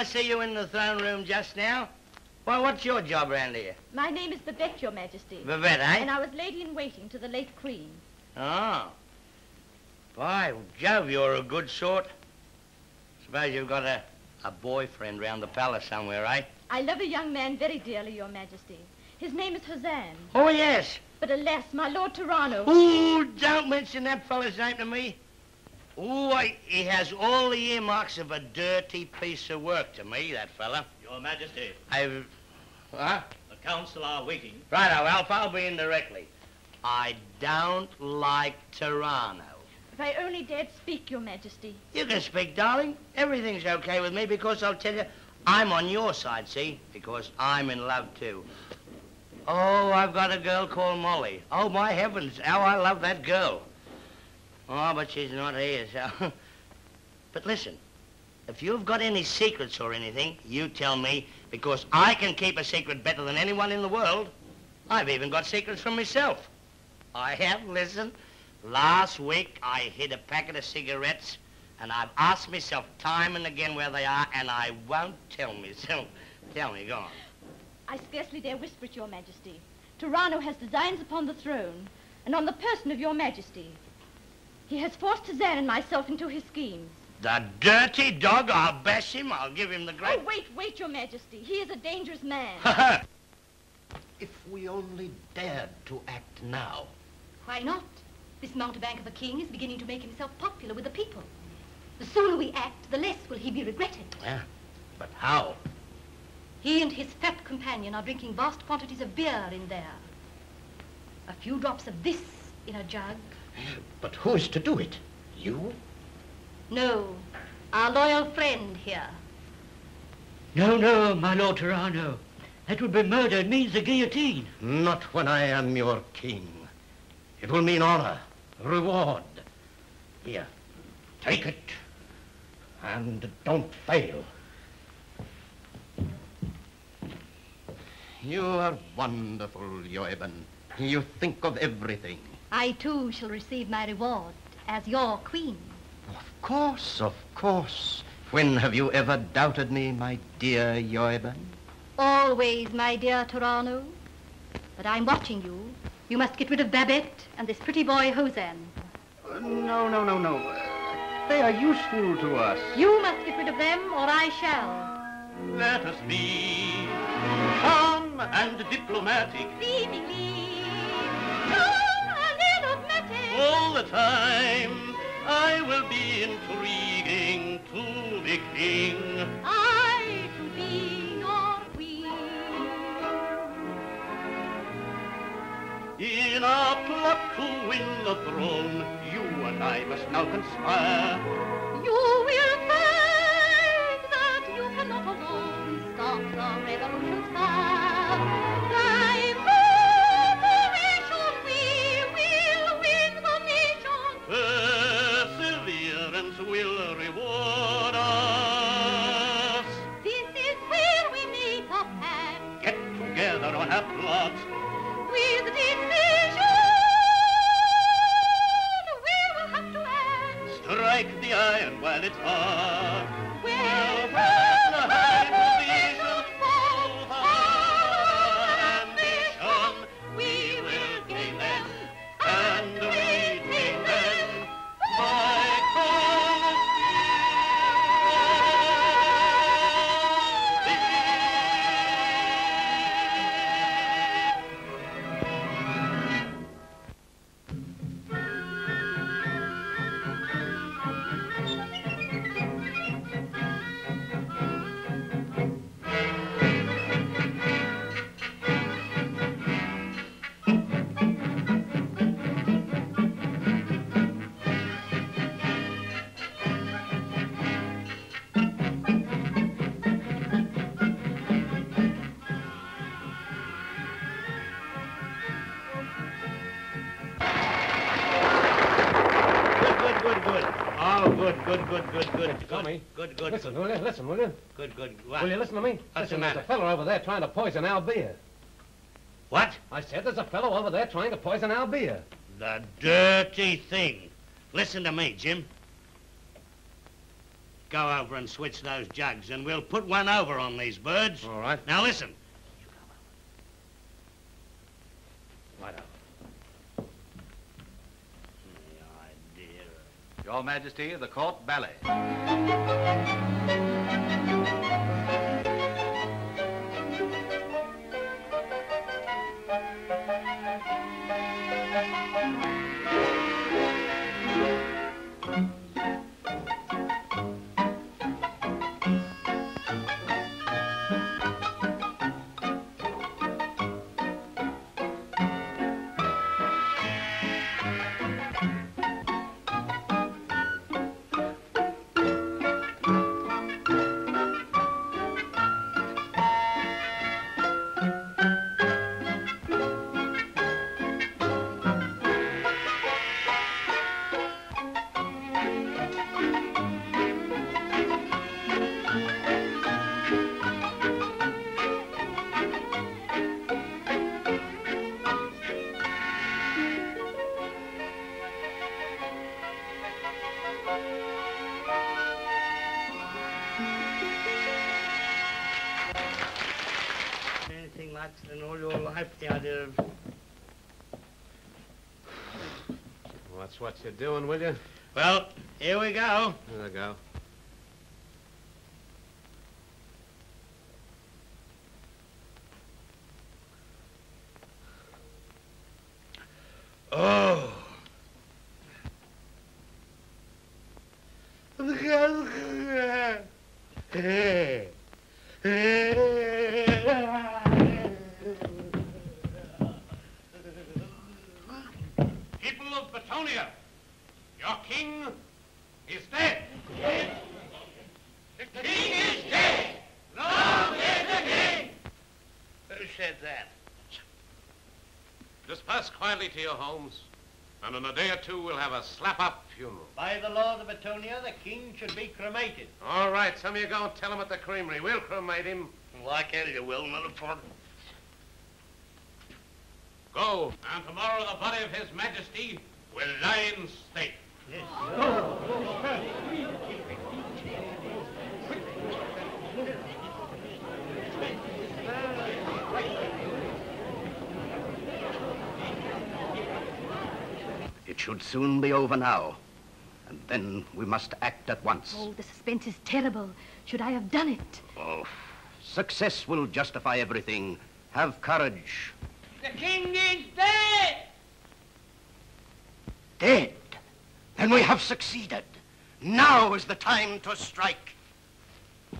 See you in the throne room just now. Well, what's your job around here? My name is Babette, Your Majesty. Babette, eh? And I was lady-in-waiting to the late Queen. Oh. By Jove, you're a good sort. Suppose you've got a boyfriend round the palace somewhere, eh? I love a young man very dearly, Your Majesty. His name is Hosam. Oh, yes. But alas, my Lord Toronto... Ooh, don't mention that fella's name to me. Ooh, he has all the earmarks of a dirty piece of work to me, that fella. Your Majesty, Huh? the council are waiting. Righto, Alf, I'll be in directly. I don't like Toronto. If I only dared speak, Your Majesty. You can speak, darling. Everything's okay with me because I'll tell you, I'm on your side, see? Because I'm in love, too. Oh, I've got a girl called Molly. Oh, my heavens, how I love that girl. Oh, but she's not here, so... But listen, if you've got any secrets or anything, you tell me, because I can keep a secret better than anyone in the world. I've even got secrets from myself. I have, listen. Last week, I hid a packet of cigarettes, and I've asked myself time and again where they are, and I won't tell myself. Tell me, go on. I scarcely dare whisper it, Your Majesty. Toronto has designs upon the throne, and on the person of Your Majesty. He has forced Tazan and myself into his schemes. The dirty dog, I'll bash him, I'll give him the great... Oh, wait, Your Majesty. He is a dangerous man. If we only dared to act now. Why not? This mountebank of a king is beginning to make himself popular with the people. The sooner we act, the less will he be regretted. Yeah, but how? He and his fat companion are drinking vast quantities of beer in there. A few drops of this in a jug. But who is to do it? You? No, our loyal friend here. No, my Lord Toronto. That would be murder. It means the guillotine. Not when I am your king. It will mean honor, reward. Here, take it, and don't fail. You are wonderful, Joeben. You think of everything. I too shall receive my reward as your queen. Of course, of course. When have you ever doubted me, my dear Joeben? Always, my dear Toronto. But I'm watching you. You must get rid of Babette and this pretty boy, Hosan. No. They are useful to us. You must get rid of them, or I shall. Let us be calm and diplomatic Seemingly calm and enigmatic. all the time. I will be intriguing to the king. I to be your queen. In our plot to win the throne, you and I must now conspire. You will find that you cannot alone stop the revolution's fire. By cooperation we will win the nation. Perseverance will reward us. This is where we make a pact. Get together on our plot. With decision we will have to act. Strike the iron while it's hot. Where the high position of our ambition, we will gain them and retain them by Good. Tommy. Good. Listen, will you? Good. What? Will you listen to me? What's the Listen, matter? there's a fellow over there trying to poison our beer. What? I said there's a fellow over there trying to poison our beer. The dirty thing. Listen to me, Jim. Go over and switch those jugs, and we'll put one over on these birds. All right. Now listen. Right up. The idea. Your Majesty, the court ballet. life, the idea of... That's what you're doing, will you? Well, here we go. Here we go. Oh. People of Batonia, your king is dead. The king is dead. Long live the king. Who said that? Disperse quietly to your homes, and in a day or two we'll have a slap-up funeral. By the laws of Batonia, the king should be cremated. All right, some of you go and tell him at the creamery. We'll cremate him. Like hell you will, motherfucker. Go, and tomorrow the body of His Majesty will lie in state. It should soon be over now. And then we must act at once. Oh, the suspense is terrible. Should I have done it? Oh, success will justify everything. Have courage. The king is dead! Dead? Then we have succeeded. Now is the time to strike.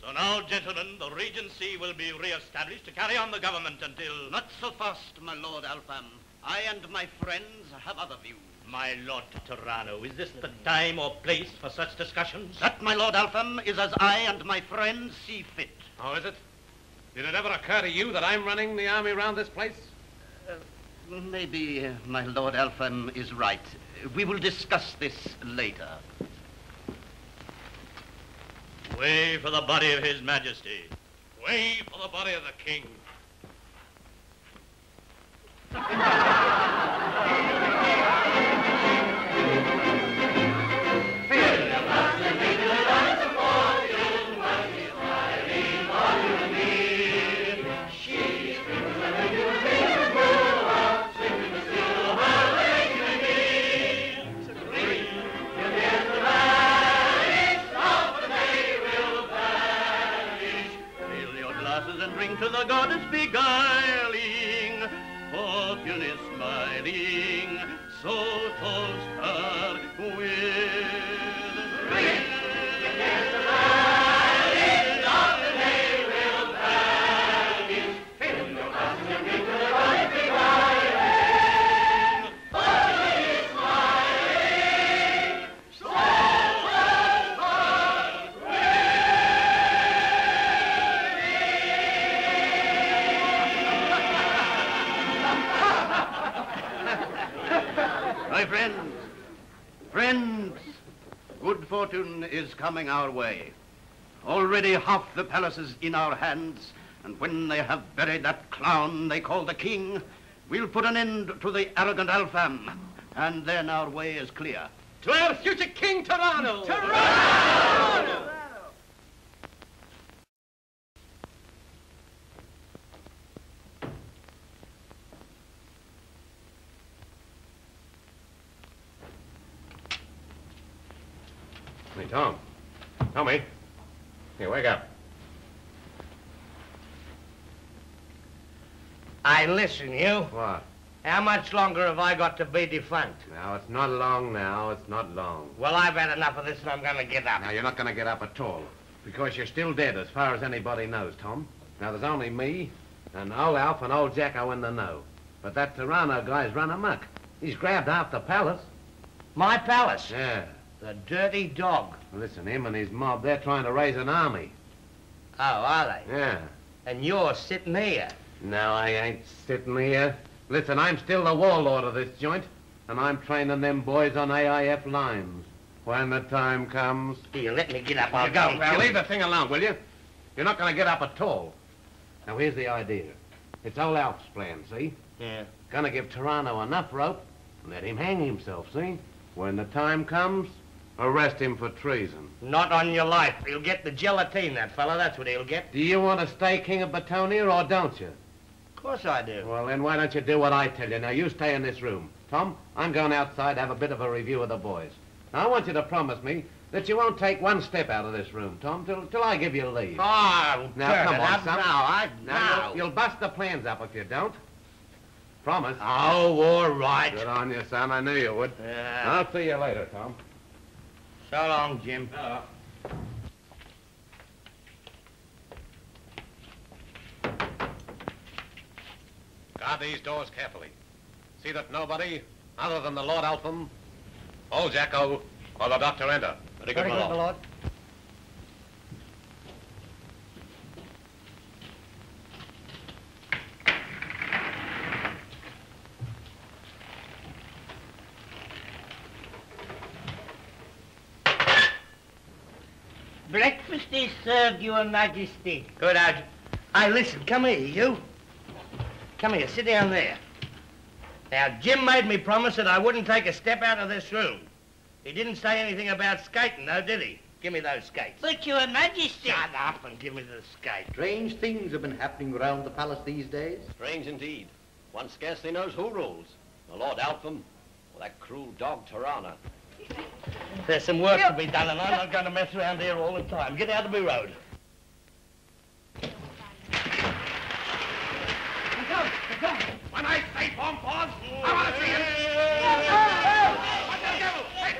So now, gentlemen, the Regency will be re-established to carry on the government until... Not so fast, my Lord Alpham. I and my friends have other views. My Lord Tyranno, is this the time or place for such discussions? That, my Lord Alpham, is as I and my friends see fit. Oh, is it? Did it ever occur to you that I'm running the army around this place? Maybe my Lord Alpham is right. We will discuss this later. Way for the body of His Majesty. Way for the body of the king. To the goddess beguiling, fortune is smiling, so toast her with ring. Friends, good fortune is coming our way. Already half the palace is in our hands, and when they have buried that clown they call the king, we'll put an end to the arrogant Alpham, and then our way is clear. To our future King Tyranno! Tyranno! Hey, Tom. Tommy. Here, wake up. Hey, listen, you. What? How much longer have I got to be defunct? Now, it's not long now. It's not long. Well, I've had enough of this and I'm gonna get up. Now, you're not going to get up at all. Because you're still dead as far as anybody knows, Tom. Now, there's only me and old Alf and old Jacko in the know. But that Tyranno guy's run amok. He's grabbed half the palace. My palace? Yeah. The dirty dog. Listen, him and his mob, they're trying to raise an army. Oh, are they? Yeah. And you're sitting here. No, I ain't sitting here. Listen, I'm still the warlord of this joint, and I'm training them boys on AIF lines. When the time comes... Here, let me get up. I'll go. Now, leave the thing alone, will you? You're not going to get up at all. Now, here's the idea. It's old Alf's plan, see? Yeah. Gonna give Tyranno enough rope and let him hang himself, see? When the time comes, arrest him for treason. Not on your life. He'll get the gelatine, that fella. That's what he'll get. Do you want to stay king of Batonia, or don't you? course I do. Well, then why don't you do what I tell you? Now, you stay in this room. Tom, I'm going outside to have a bit of a review of the boys. Now, I want you to promise me that you won't take one step out of this room, Tom, till I give you leave. Oh, now, come on, son. Now, you'll bust the plans up if you don't. Promise. Oh, all right. Good on you, son. I knew you would. Yeah. I'll see you later, Tom. So long, Jim. Guard these doors carefully. See that nobody, other than the Lord Alpham, old Jacko, or the doctor enter. Very good, my lord. Breakfast is served, Your Majesty. Good, Arjun. Hey, listen, come here, you. Come here, sit down there. Now, Jim made me promise that I wouldn't take a step out of this room. He didn't say anything about skating, though, did he? Give me those skates. But, Your Majesty... Shut up and give me the skates. Strange things have been happening around the palace these days. Strange indeed. One scarcely knows who rules. The Lord Alpham or that cruel dog Tirana. There's some work to be done, and I'm not going to mess around here all the time. Get out of my road. When I say bomb pause, I want to see him. What the devil? Hey,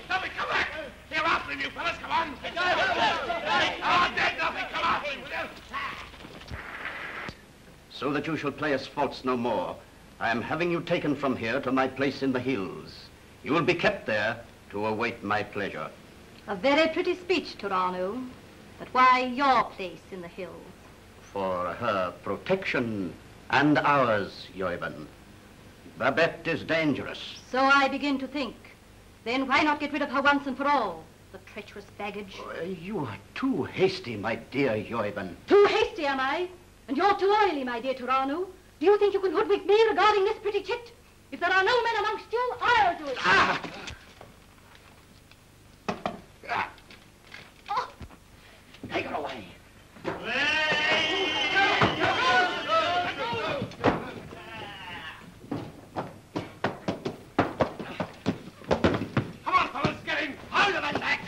Toby, come back. They're after him, you fellas. Come on. Oh, dead nothing. Come on, will you? So that you shall play us false no more, I am having you taken from here to my place in the hills. You will be kept there to await my pleasure. A very pretty speech, Tirana. But why your place in the hills? For her protection and ours, Yoiban. Babette is dangerous. So I begin to think. Then why not get rid of her once and for all? The treacherous baggage. You are too hasty, my dear Yoiban. Too hasty, am I? And you're too oily, my dear Tirana. Do you think you can hoodwink me regarding this pretty chit? If there are no men amongst you, I'll do it. Ah! Oh. Take her away. Come on, fellas, get him. Hold of that back.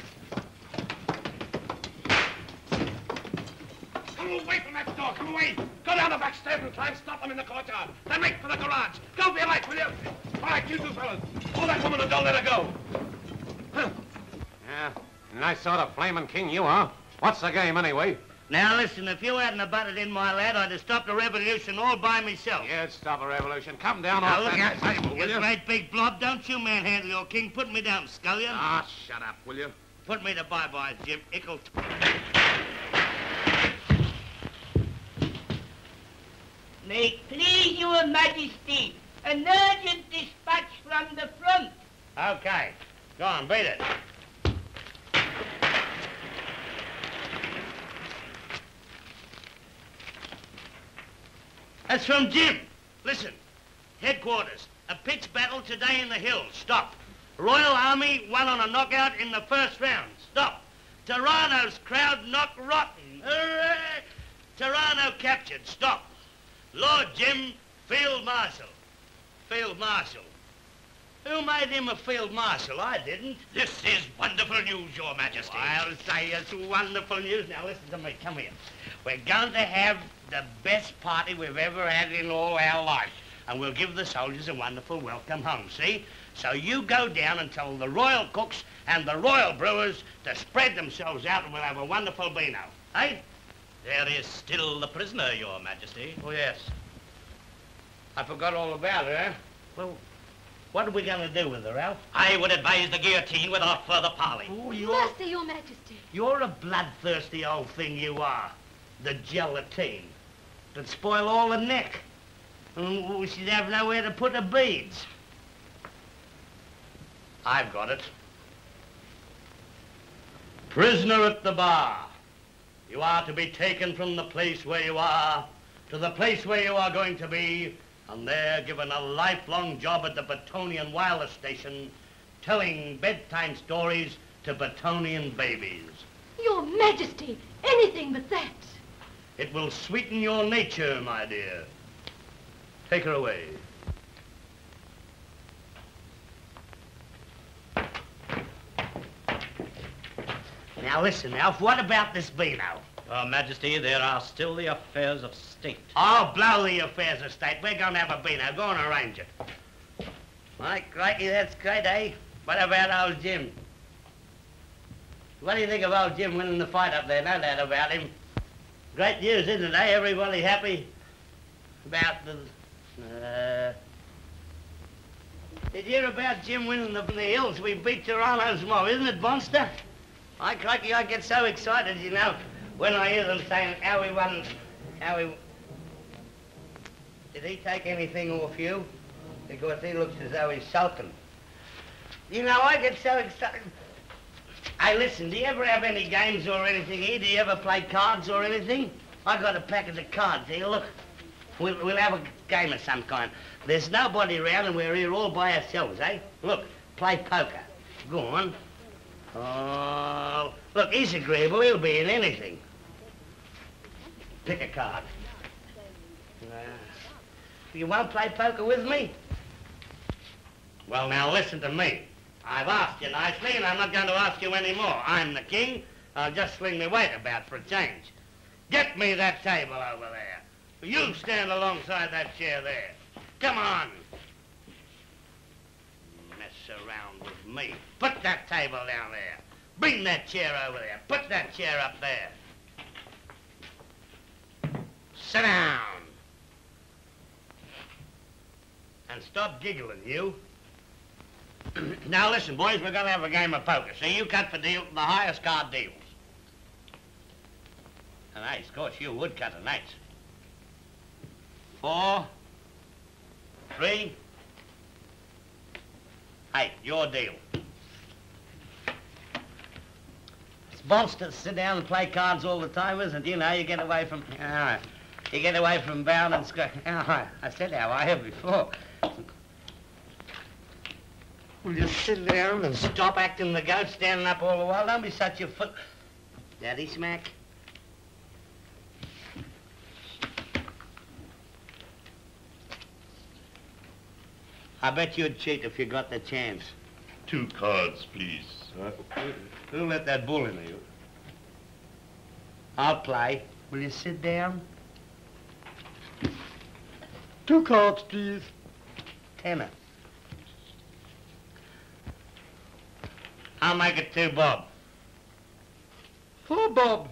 Come away from that door. Come away. Go down the back stairs and try and stop them in the courtyard. Then make for the garage. Go for your life, will you? All right, you two fellas. Hold that woman and don't let her go. Yeah, nice sort of flaming king you are. What's the game, anyway? Now, listen, if you hadn't have butted in, my lad, I'd have stopped the revolution all by myself. You'd stop a revolution. Come down Now, off look that out, table, will you you? great big blob. Don't you manhandle your king. Put me down, scullion. Ah, shut up, will you? Put me to bye-byes, Jim. Ickle. May it please Your Majesty, an urgent dispatch from the front. Okay. Go on, beat it. That's from Jim. Listen. Headquarters. A pitched battle today in the hills. Stop. Royal Army won on a knockout in the first round. Stop. Tirano's crowd knocked rotten. Hooray! Tirano captured. Stop. Lord Jim, Field Marshal. Field Marshal. Who made him a Field Marshal? I didn't. This is wonderful news, Your Majesty. I'll say it's wonderful news. Now listen to me. Come here. We're going to have the best party we've ever had in all our life. And we'll give the soldiers a wonderful welcome home, see? So you go down and tell the royal cooks and the royal brewers to spread themselves out and we'll have a wonderful beano. Eh? There is still the prisoner, Your Majesty. Oh, yes. I forgot all about her, eh? Well, what are we going to do with her, Ralph? I would advise the guillotine without further parley. Oh, Mercy, Your Majesty. You're a bloodthirsty old thing, you are. The gelatine. It'd spoil all the neck. And we should have nowhere to put the beads. I've got it. Prisoner at the bar. You are to be taken from the place where you are to the place where you are going to be, and there given a lifelong job at the Batonian wireless station, telling bedtime stories to Batonian babies. Your Majesty, anything but that. It will sweeten your nature, my dear. Take her away. Now listen, Alf, what about this Beano? Your Majesty, there are still the affairs of state. Oh, blow the affairs of state. We're going to have a Beano. Go and arrange it. Right, crikey, that's great, eh? What about old Jim? What do you think of old Jim winning the fight up there? No doubt about him. Great news, isn't it, eh? Everybody happy about the... Did you hear about Jim winning the hills? We beat Toronto's mob, isn't it, Bonster? Crikey, I get so excited, you know, when I hear them saying how we won, Did he take anything off you? Because he looks as though he's sulking. You know, I get so excited. Hey, listen, do you ever have any games or anything here? Do you ever play cards or anything? I got a packet of cards here, look. We'll have a game of some kind. There's nobody around and we're here all by ourselves, eh? Look, play poker. Go on. Oh, look, he's agreeable. He'll be in anything. Pick a card. You won't play poker with me? Well, now, listen to me. I've asked you nicely, and I'm not going to ask you any more. I'm the king. I'll just swing my weight about for a change. Get me that table over there. You stand alongside that chair there. Come on. Mess around with me. Put that table down there. Bring that chair over there. Put that chair up there. Sit down. And stop giggling, you. Now listen, boys, we're going to have a game of poker. See, you cut the highest card deals. An ace, of course, you would cut an ace. 4, 3, 8, your deal. It's monsters sit down and play cards all the time, isn't it? You know, you get away from... All right. You get away from bound and scratch. I said how I have before. Will you sit down and stop acting the goat, standing up all the while? Don't be such a foot... Daddy smack. I bet you'd cheat if you got the chance. 2 cards, please. Who let that bull in you? I'll play. Will you sit down? 2 cards, please. Tenner. I'll make it 2 bob. 4 bob.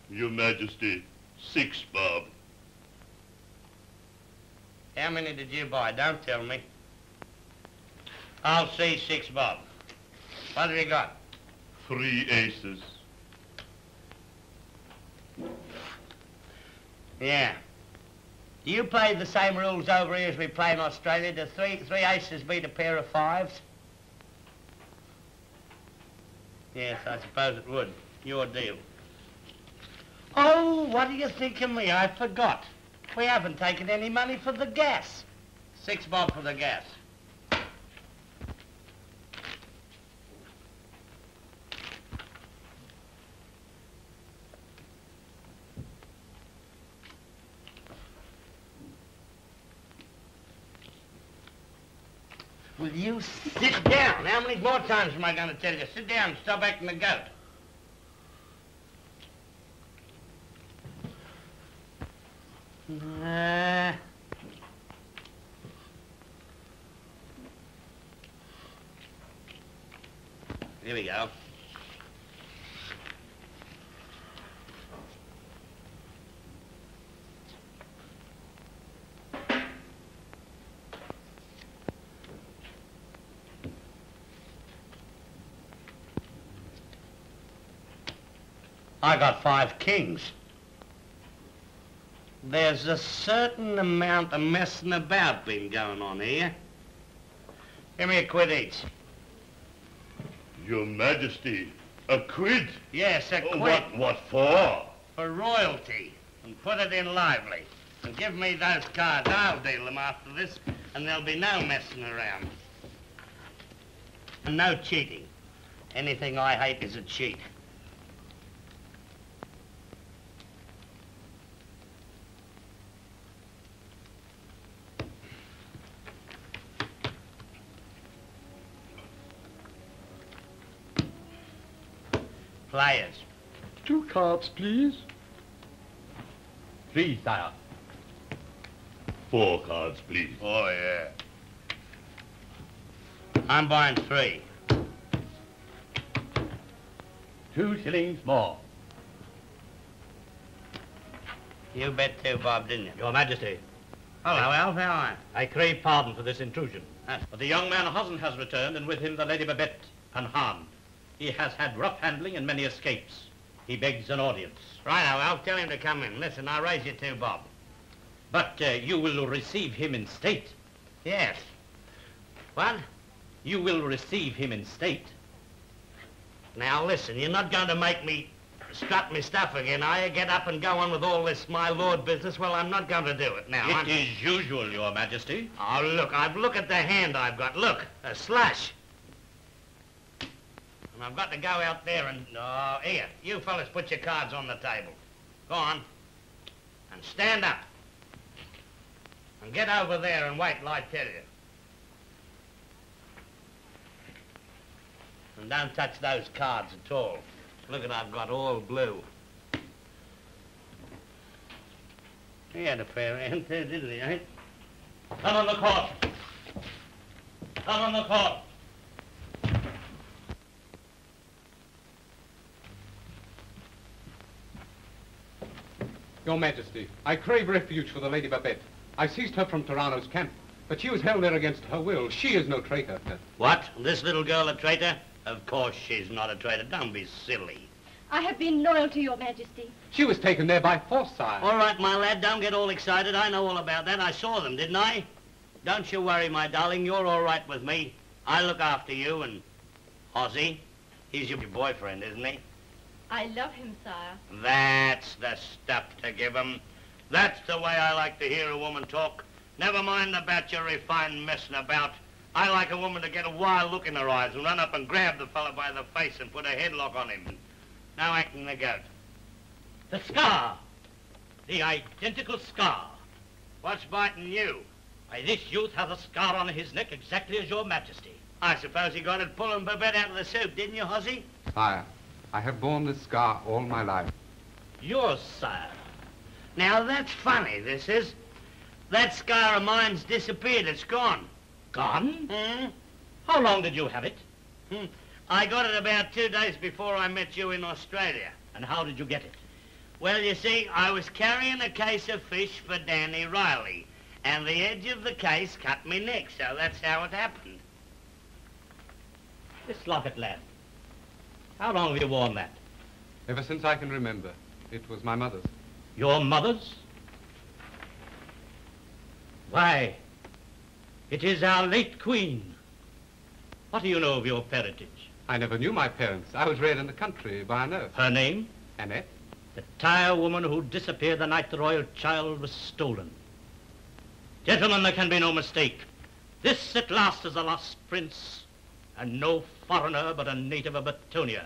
Your Majesty, 6 bob. How many did you buy? Don't tell me. I'll see 6 bob. What have you got? 3 aces. Yeah. Do you play the same rules over here as we play in Australia? Do 3 aces beat a pair of 5s? Yes, I suppose it would. Your deal. Oh, what do you think of me? I forgot. We haven't taken any money for the gas. 6 bob for the gas. Will you sit down? How many more times am I going to tell you? Sit down and stop acting the goat. Here we go. I got 5 kings. There's a certain amount of messing about been going on here. Give me a quid each. Your Majesty, a quid? Yes, a quid. What for? For royalty. And put it in lively. And give me those cards. I'll deal them after this, and there'll be no messing around. And no cheating. Anything I hate is a cheat. Players. 2 cards, please. 3, sire. 4 cards, please. Oh, yeah. I'm buying 3. 2 shillings more. You bet too, Bob, didn't you? Your Majesty. Hello, Alf. How are you? I crave pardon for this intrusion. But the young man Hosson has returned, and with him the Lady Babette, unharmed. He has had rough handling and many escapes. He begs an audience. Righto, Alf. Tell him to come in. Listen, I'll raise you 2 bob. But you will receive him in state. Yes. What? You will receive him in state. Now, listen, you're not going to make me strut me stuff again, are you? Get up and go on with all this my lord business. Well, I'm not going to do it now. It is usual, Your Majesty. Oh, look at the hand I've got. Look, a slash. And I've got to go out there and... Oh, here, you fellas put your cards on the table. Go on. And stand up. And get over there and wait till I tell you. And don't touch those cards at all. Look at, I've got all blue. He had a fair hand too, didn't he, eh? Come on the court. Come on the court. Your Majesty, I crave refuge for the Lady Babette. I seized her from Tarano's camp, but she was held there against her will. She is no traitor. What? This little girl a traitor? Of course she's not a traitor. Don't be silly. I have been loyal to your Majesty. She was taken there by force, sire. All right, my lad, don't get all excited. I know all about that. I saw them, didn't I? Don't you worry, my darling. You're all right with me. I look after you and Ozzy. He's your boyfriend, isn't he? I love him, sire. That's the stuff to give him. That's the way I like to hear a woman talk. Never mind about your refined messing about. I like a woman to get a wild look in her eyes and run up and grab the fellow by the face and put a headlock on him. Now acting the goat. The scar. The identical scar. What's biting you? Why, this youth has a scar on his neck exactly as Your Majesty. I suppose he got it pulling Babette out of the soup, didn't you, Hossie? Sire, I have borne this scar all my life. Yours, sire. Now that's funny, this is. That scar of mine's disappeared. It's gone. Gone? Hmm? How long did you have it? I got it about 2 days before I met you in Australia. And how did you get it? Well, you see, I was carrying a case of fish for Danny Riley, and the edge of the case cut me neck, so that's how it happened. This locket, lad. How long have you worn that? Ever since I can remember. It was my mother's. Your mother's? Why, it is our late queen. What do you know of your parentage? I never knew my parents. I was reared in the country by a nurse. Her name? Annette. The tire woman who disappeared the night the royal child was stolen. Gentlemen, there can be no mistake. This at last is the lost prince, and no foreigner but a native of Batonia,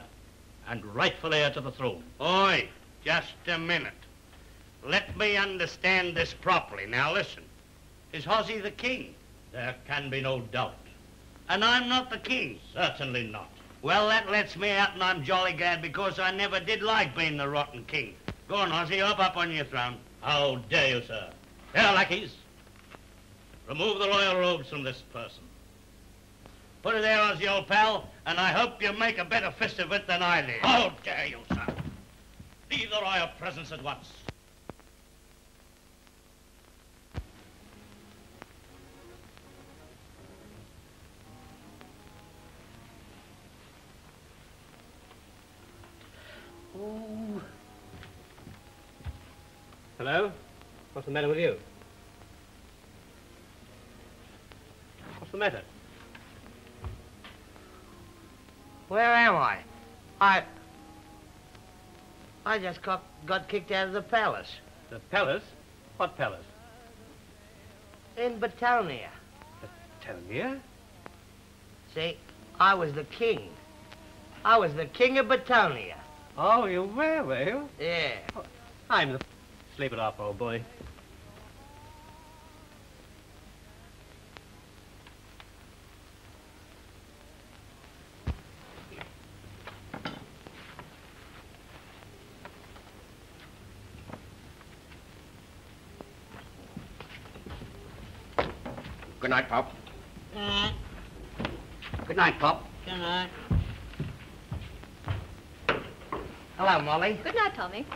and rightful heir to the throne. Oi, just a minute. Let me understand this properly. Now listen. Is Hossie the king? There can be no doubt. And I'm not the king? Certainly not. Well, that lets me out, and I'm jolly glad, because I never did like being the rotten king. Go on, Hossie, hop up on your throne. How dare you, sir? There, lackeys. Remove the royal robes from this person. Put it there, Hossie, old pal, and I hope you make a better fist of it than I did. How dare you, sir? Leave the royal presence at once. Ooh. Hello? What's the matter with you? What's the matter? Where am I? I just got kicked out of the palace. The palace? What palace? In Batonia. Batonia? See, I was the king. I was the king of Batonia. Oh, you were you? Yeah. Oh, I'm the... Sleep it off, old boy. Good night, Pop. Good night, Pop. Good night. Hello, Molly. Good night, Tommy.